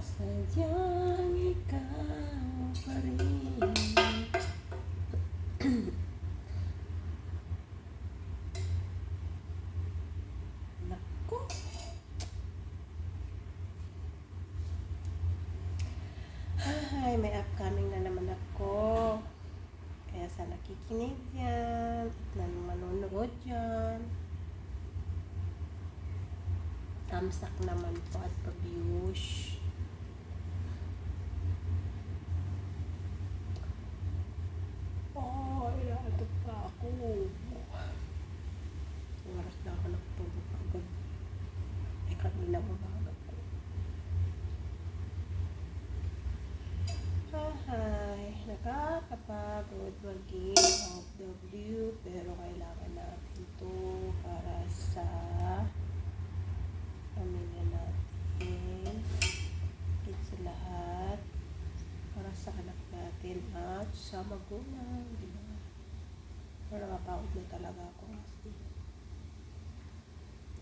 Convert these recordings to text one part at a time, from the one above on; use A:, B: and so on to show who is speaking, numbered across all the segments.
A: sadyang ikaw pa rin. Naku. Ay, may upcoming na naman ako. Kaya sa nakikinig yan at manonood yan, thumbs up naman po at pa-views. Oh, inaantok pa ako. Oras na ako nagtulog agad. Kanina umaga ko. Ay, nakakapagod maging OFW, pero kailangan natin ito para sa pamilya natin, sa lahat, para sa anak natin at sa magulang, di ba? Pero nakapagod na talaga ako kasi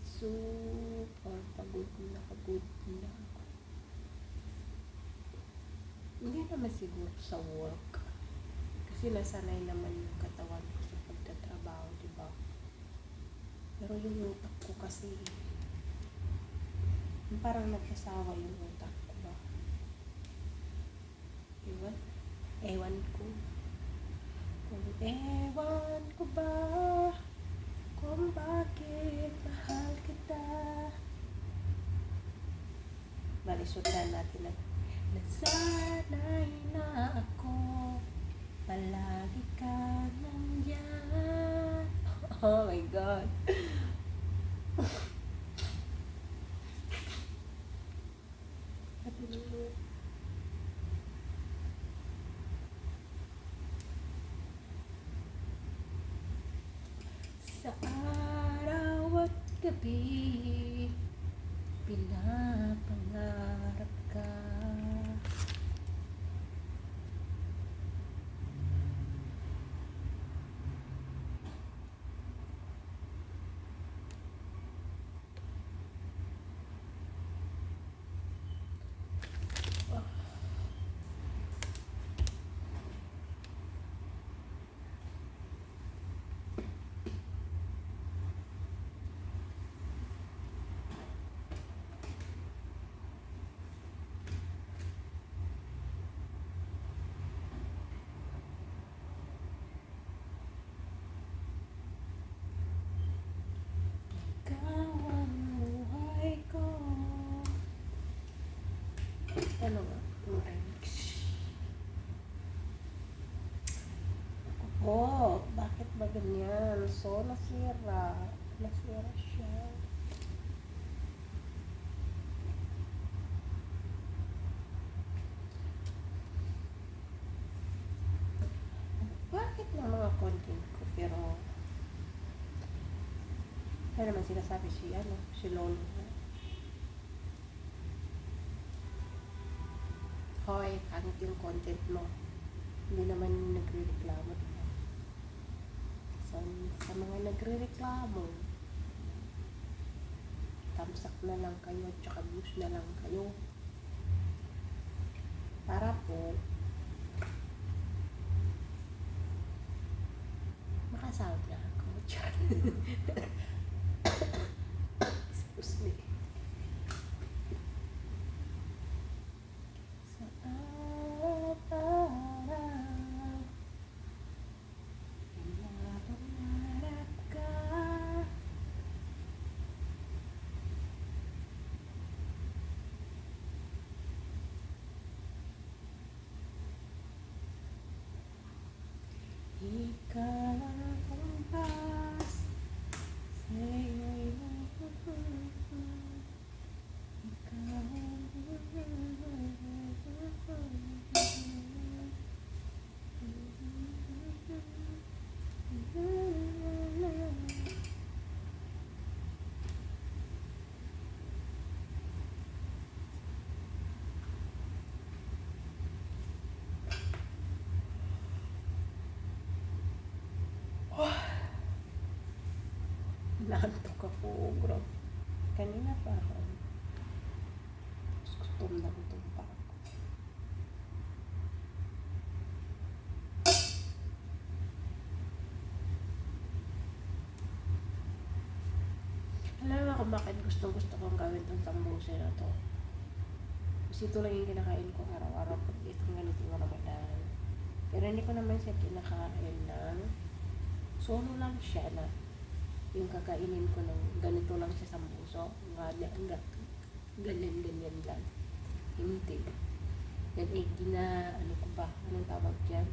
A: super pagod na ako. Hindi naman siguro sa work. Kasi nasanay naman yung katawan ko sa pagtatrabaho, di ba? Pero yung utak ko kasi, parang nagsasawa yung utak ko ba? Ewan? Ewan ko. Kung ewan ko ba, kung bakit mahal kita. Balisundan natin ang nasanay na ako, palagi ka nandyan. Oh my God. Sa araw at gabi, pinapangarap ka. Ano nga? Oh, bakit ba ganyan? So, nasira. Nasira siya. Bakit na mga content ko? Pero, ano naman sinasabi si Lolo. Hoy, pangit yung content mo. Hindi naman nagre-reklamo, diba? So, sa mga nagre-reklamo, thumbs up na lang kayo, tsaka views na lang kayo. Para po, makasahod na ako. Excuse me. Ikaw ang kumpas sa iyong Naantok ako, grabe. Kanina pa ako. gutom na gutom pa ako. Alam mo kung bakit gusto kong gawin itong sambusa na to. Kasi ito lang yung kinakain ko araw-araw pag itong ganitong Ramadan. Pero hindi ko naman siya kinakain ng solo lang siya na yung kakainin ko ng ganito lang siya sambuso. Ganyan lang. Hindi. Yan eh, ano ko ba? Anong tawag dyan?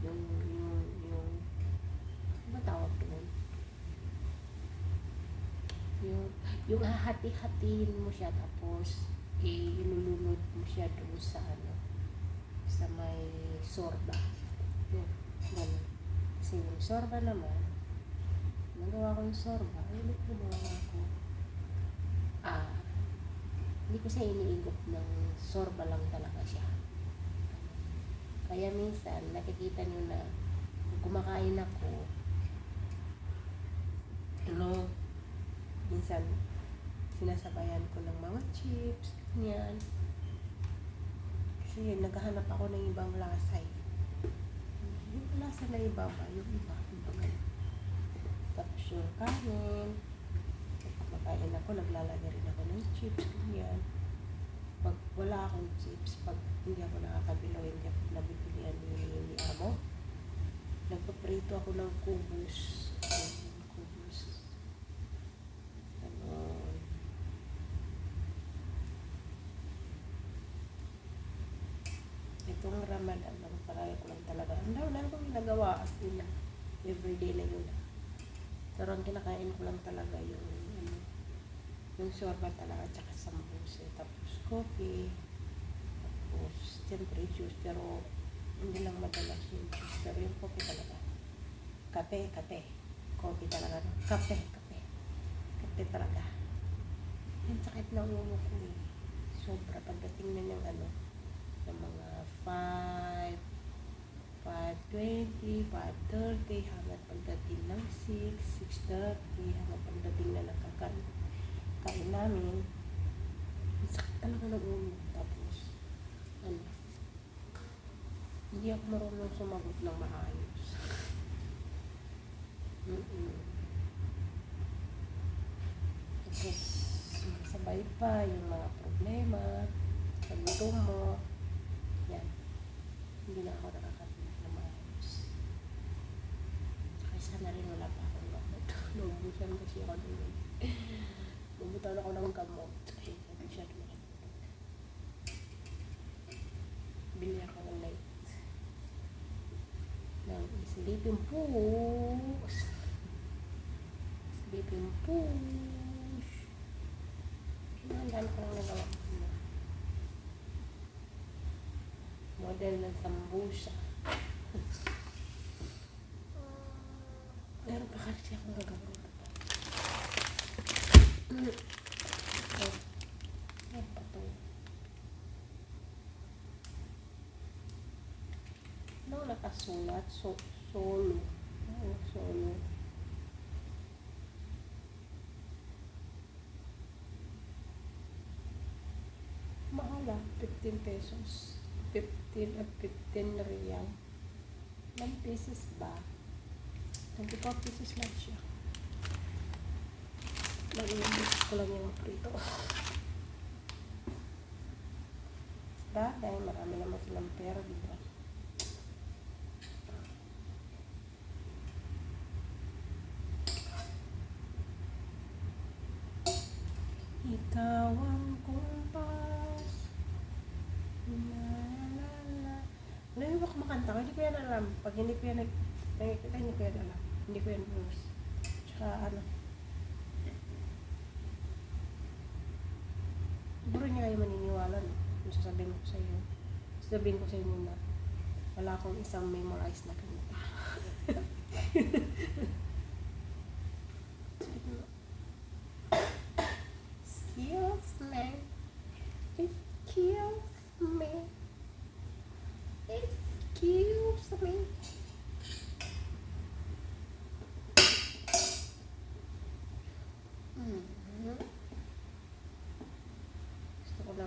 A: Ano ba tawag doon? Yung hahati-hatiin mo siya tapos ilulunod mo siya doon sa sa may sorba. Yun, ganun. Kasi yung sorba naman, nagawa ko yung sorba, ulit gumawa ako. Hindi ko siya iniigop ng sorba lang talaga siya. Kaya minsan, nakikita nyo na kumakain ako, minsan, sinasabayan ko ng mga chips, ganyan. Kasi naghahanap ako ng ibang lasa eh. Yung lasa na iba ba? Yung iba ganun. Tapos yung kanin, kumakain ako, naglalagay rin ako ng chips, ganyan. Pag wala akong chips, pag hindi ako nakakabilo, hindi ako nabibilihan ni Amo, nagpaprito ako ng kubos. Itong Ramadan lang, paraya ko lang talaga. Ang dami kong ginagawa as in everyday na yun. Pero ang kinakain ko lang talaga yung sorba talaga, tsaka sambusa, tapos coffee, tapos siyempre juice, pero hindi lang madalas yung juice, pero yung coffee talaga. Kape, coffee talaga, kape talaga. Yung sakit na ulo ko eh. Sobra pagdating na ng ng mga 5:20, 5:30, hanggang pagdating ng 6:30, hanggang pagdating na kain namin. Ang sakit talaga ng ulo. Tapos, hindi ako marunong sumagot ng maayos. Tapos, sabay pa yung mga problema, pagluto mo, yan. Hindi na ako nakakatinig na maayos. Kaya sana rin wala pa akong gamot. Naubusan kasi ako doon. Nabutan ako ng gamot. Ay, sabi siya doon. Bili ako ng light. Ng sleeping push. Kailangan ko lang nagawa ko. Model ng sambusa. Meron pa kasi akong gagawin. Meron pa to. Ano nakasulat? Solo. Solo. Mahal 15 pesos. 15 at 15 riyal. 1 pesos ba? 24 pesos lang siya. Mag-iimbis ko lang yung prito. Dahil marami naman silang pera, diba? Ikaw ang kumpas. Alam mo ba kumakanta ko? Hindi ko yan alam. Pag hindi ko yan nakikita, hindi ko yan alam. Hindi ko yan verse. Tsaka siguro niya kayo maniniwala, no? Kung sasabihin ko sa inyo. Sasabihin ko sa inyo na wala akong isang memorized na kanta. Excuse me. Gusto ko lang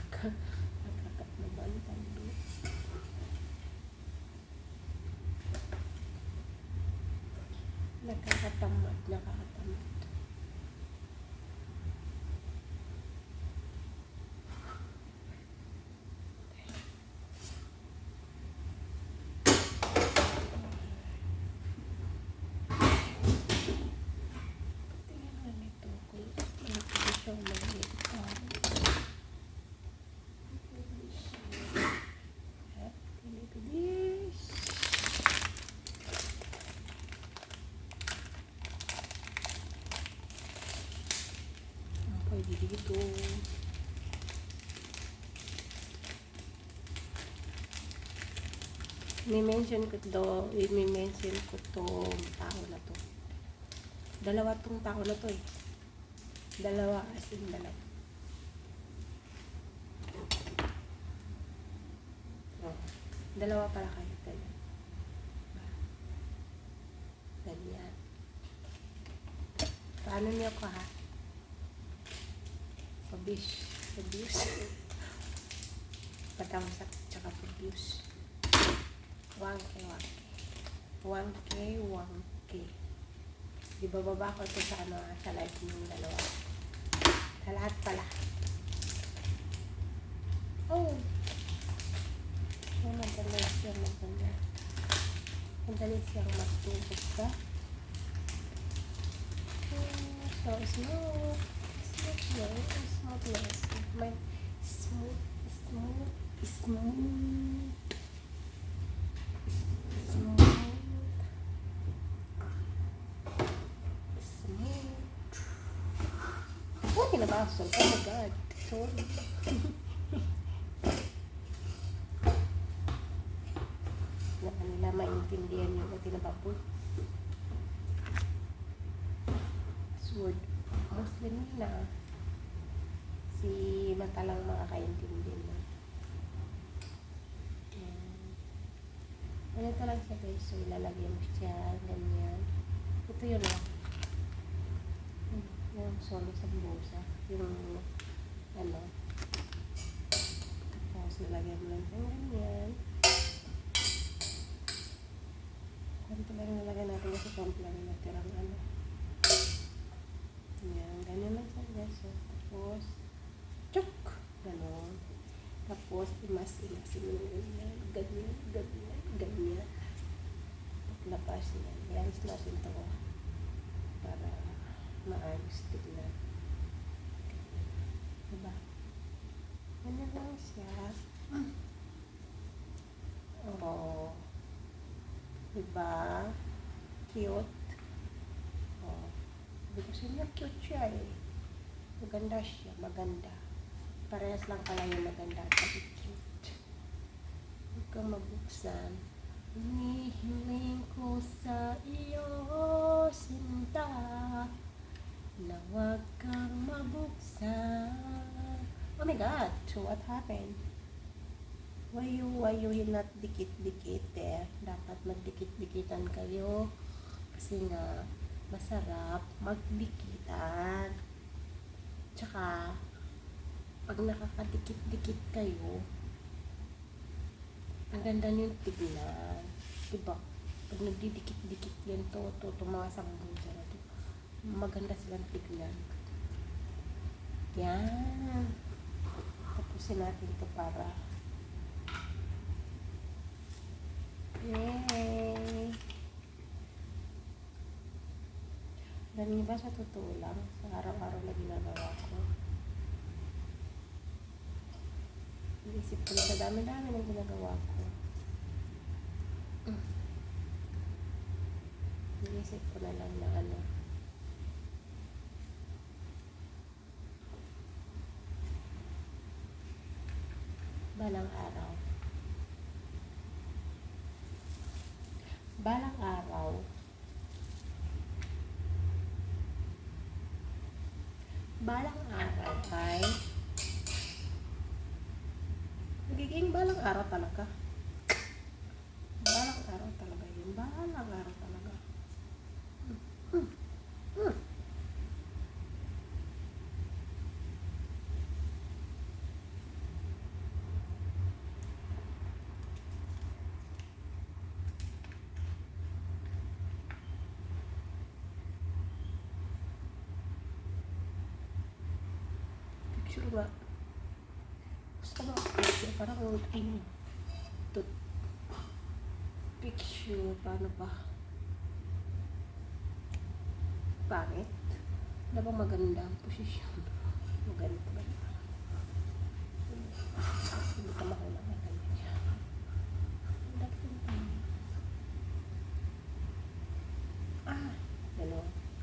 A: Nakakat naman talo. Nakakatamad. Tingnan nga nito kung malaki siya o maliit. Bilis. Pwede dito. I-mention ko tong tao na to. Dalawa tong tao na to eh. Dalawa, as in dalawa. Oh, dalawa pala kayo. Ganyan. Ganyan. Paano niyo ko ha? Pabis. Patamsak tsaka pabis. 1K. Di ba baba ko ito sa sa live ng dalawa. Sa lahat pala. Oh! Madali siyang magtubog ka. So smooth. Oh, kinabasol. Oh my God. Sorry. Na kanila maintindihan yung tinabapol. Sword. Muslim na. Si matalang makakaintindi na. Ganito lang siya guys. So, ilalagay mo siya. Ganyan. Ito yun lang. Yung solo sa busa. Yung tapos nalagyan mo lang siya. Ganyan. Konti lang nalagyan natin kasi konti lang natirang Yan. Ganyan lang siya guys. So, tapos chuk! Ganon. Tapos imas-imasin mo ganyan. Ganyan. Paglabas niya. Yaris natin ito para maayos tignan. Diba? Ganyan lang siya. Oh. Diba? Cute. Oh. Sabi ko sa inyo, cute siya eh. Maganda siya. Maganda. Parehas lang pala yung maganda at cute. Huwag kang mabuksan. Hinihiling ko sa iyo, sinta, na huwag kang mabuksan. Oh my God! So what happened? Wayuhin at dikit-dikit eh. Dapat magdikit-dikitan kayo. Kasi nga, masarap magdikitan. Tsaka, pag nakakadikit-dikit kayo, ang ganda niyong tignan. Diba? Pag nagdidikit-dikit yan itong mga sambong dyan. Maganda silang tignan. Yan. Tapusin natin ito para yay! Dami ba sa totoo lang? Sa araw-araw na ginagawa ko. Iisip ko na sa dami-dami na ginagawa ko. Iisip ko na lang na balang araw ay magiging balang araw talaga yun. Balang araw talaga. picture nga. Gusto ko picture. Parang to picture. Paano ba? Pangit. Ano bang maganda ang posisyon? Maganda. Hindi ka makulang na ganyan siya.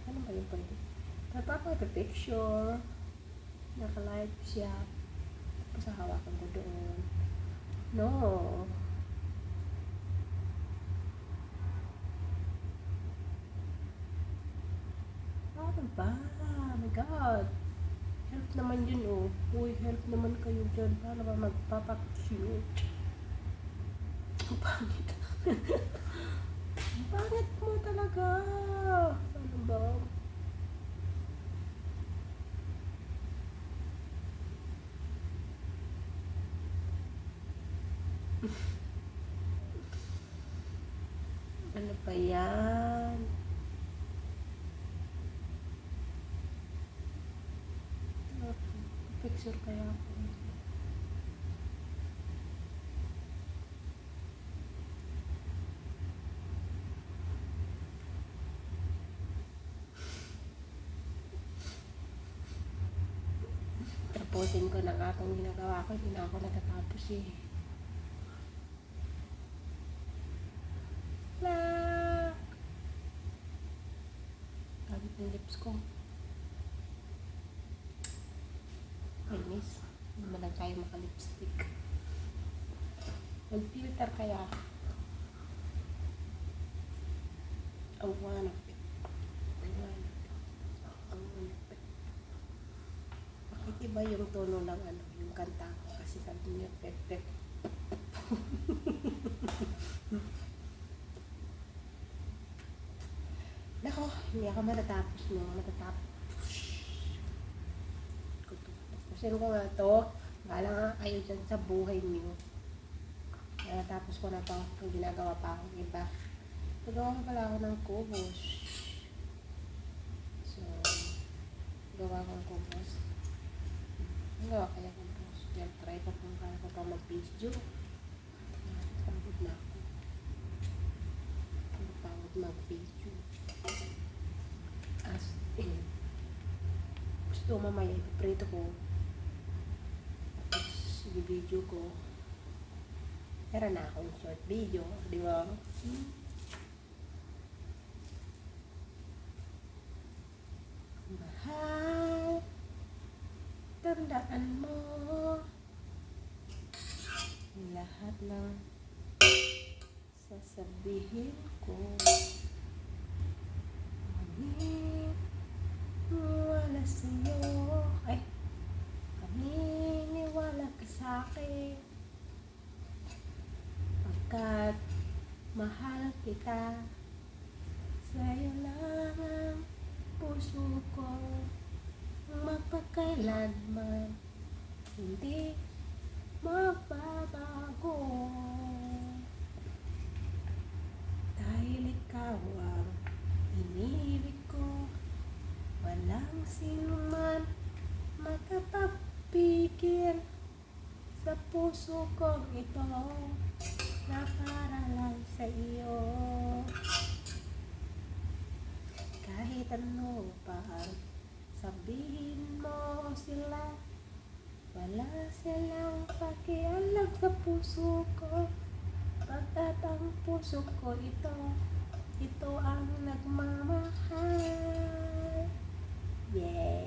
A: Ano ba yung pwede? Pagpapapicture. Naka-live siya. Tapos hawakan ko doon. No. Ano ba? Oh my God. Help naman yun, oh. Uy, help naman kayo dyan. Paano ba magpapacute? Ang pangit. Ang pangit mo talaga. Ano ba? Ano pa yan? Picture kaya ako. Tapusin ko na nga itong ginagawa ko. Hindi na ako natatapos eh. Gamit ng lips ko. Ay, miss. Hindi mo lang tayo makalipstick. Mag-filter kaya. Ang one of it. Bakit iba yung tono ng yung kanta ko? Kasi sabi niyo, pep-pep. Nako, hindi ako matatapos no. Tapusin ko nga to. Bahala nga kayo dyan sa buhay niyo. Natapos ko na to. Kung ginagawa pa akong iba. Nagawa ko pala ako ng kubos. So, gawa kong kubos. Gawa kaya kubos. Kaya try ko kung kaya ko pa mag-video. Pagod na ako. Pagod mag-video. As in. Gusto mamaya ipiprito ko. Tapos i-video ko. Meron na akong short video. Di ba? Mahal, tandaan mo lahat ng sasabihin ko. Maniwala sa'yo. Ay, paniniwala ka sa'kin. Pagkat mahal kita, sa'yo lang ang puso ko, magpakailanman hindi magbabago. Dahil ikaw ang inibig ko, walang sinuman makapagpigil sa puso kong ito na para lang sa iyo. Kahit ano pa sabihin mo sila, wala silang pakialam sa puso ko. Pagkat ang puso ko ito ang nagmamahal. Yeah.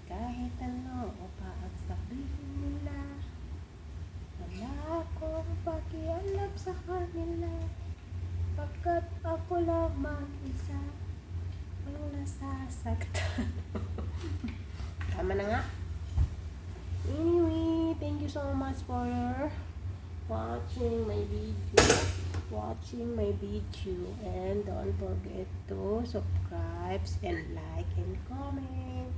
A: Kahit ano pa ang sabihin nila, wala akong pakialam sa kanila. Pagkat ako lamang isa ang nasasaktan. Tama na nga. Anyway, thank you so much for watching my video. And don't forget to subscribe and like and comment.